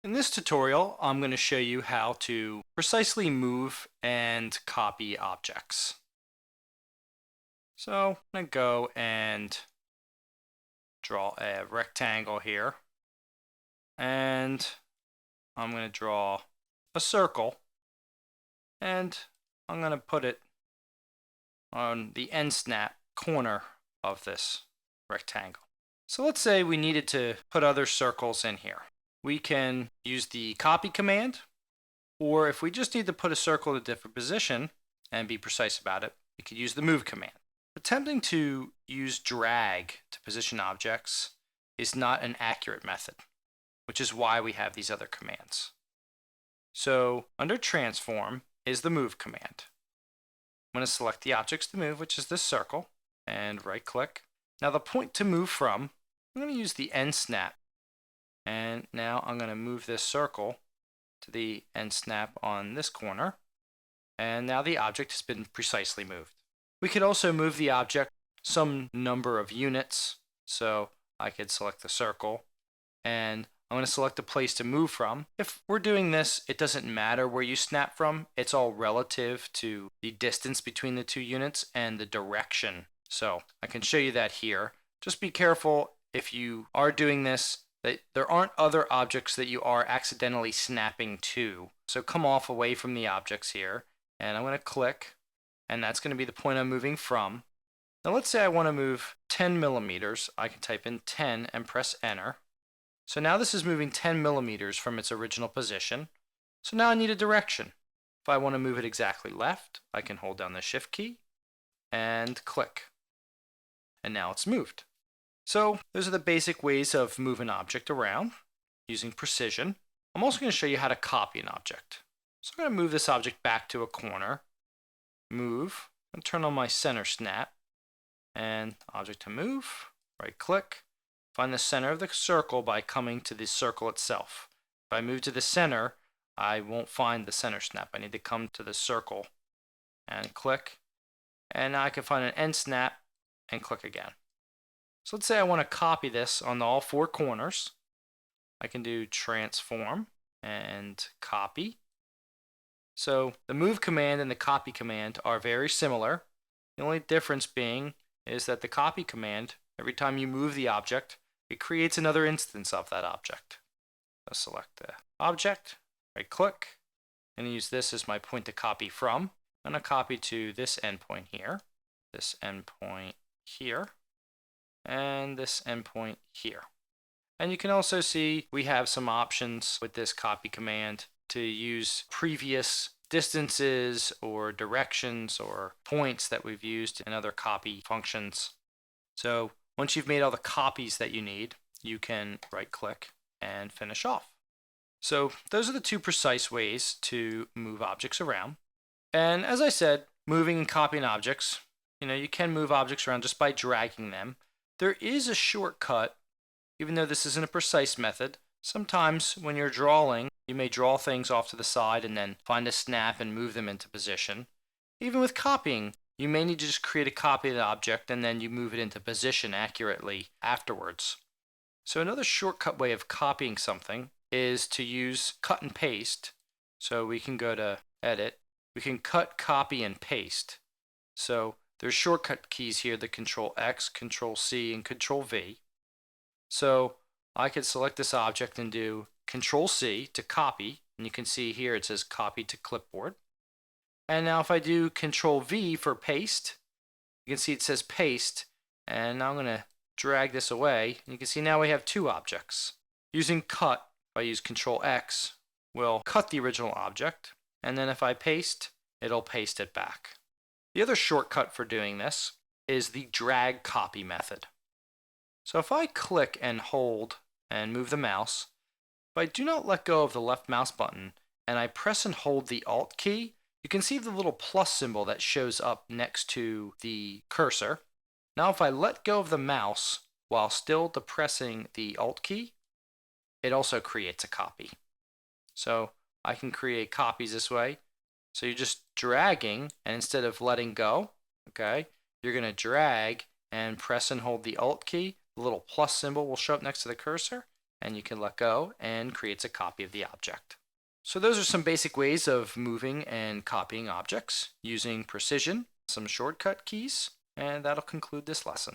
In this tutorial, I'm going to show you how to precisely move and copy objects. So I'm going to go and draw a rectangle here. And I'm going to draw a circle. And I'm going to put it on the end snap corner of this rectangle. So let's say we needed to put other circles in here. We can use the copy command, or if we just need to put a circle in a different position and be precise about it, we could use the move command. Attempting to use drag to position objects is not an accurate method, which is why we have these other commands. So under transform is the move command. I'm going to select the objects to move, which is this circle, and right click. Now the point to move from, I'm going to use the end snap. And now I'm going to move this circle to the end snap on this corner. And now the object has been precisely moved. We could also move the object some number of units. So I could select the circle and I'm going to select a place to move from. If we're doing this, it doesn't matter where you snap from. It's all relative to the distance between the two units and the direction. So I can show you that here. Just be careful if you are doing this, that there aren't other objects that you are accidentally snapping to. So come off away from the objects here, and I'm going to click, and that's going to be the point I'm moving from. Now let's say I want to move 10 millimeters. I can type in 10 and press enter. So now this is moving 10 millimeters from its original position. So now I need a direction. If I want to move it exactly left, I can hold down the shift key and click. And now it's moved. So those are the basic ways of moving an object around using precision. I'm also going to show you how to copy an object. So I'm going to move this object back to a corner, move, and turn on my center snap, and object to move, right click, find the center of the circle by coming to the circle itself. If I move to the center, I won't find the center snap. I need to come to the circle and click, and now I can find an end snap and click again. So let's say I want to copy this on all four corners. I can do transform and copy. So the move command and the copy command are very similar. The only difference being is that the copy command, every time you move the object, it creates another instance of that object. I'll select the object, right click, and use this as my point to copy from. I'm going to copy to this endpoint here, this endpoint here, and this endpoint here. And you can also see we have some options with this copy command to use previous distances or directions or points that we've used in other copy functions. So once you've made all the copies that you need, you can right click and finish off. So those are the two precise ways to move objects around. And as I said, moving and copying objects, you can move objects around just by dragging them. There is a shortcut, even though this isn't a precise method. Sometimes when you're drawing, you may draw things off to the side and then find a snap and move them into position. Even with copying, you may need to just create a copy of the object and then you move it into position accurately afterwards. So another shortcut way of copying something is to use cut and paste. So we can go to edit, we can cut, copy, and paste. So there's shortcut keys here, the Control X, Control C, and Control V. So I could select this object and do Control C to copy, and you can see here it says copy to clipboard. And now if I do Control V for paste, you can see it says paste, and now I'm going to drag this away, and you can see now we have two objects. Using cut, if I use Control X, will cut the original object, and then if I paste, it'll paste it back. The other shortcut for doing this is the drag copy method. So if I click and hold and move the mouse, if I do not let go of the left mouse button and I press and hold the Alt key, you can see the little plus symbol that shows up next to the cursor. Now if I let go of the mouse while still depressing the Alt key, it also creates a copy. So I can create copies this way. So you're just dragging, and instead of letting go, okay, you're going to drag and press and hold the Alt key. The little plus symbol will show up next to the cursor, and you can let go and creates a copy of the object. So those are some basic ways of moving and copying objects using precision, some shortcut keys, and that'll conclude this lesson.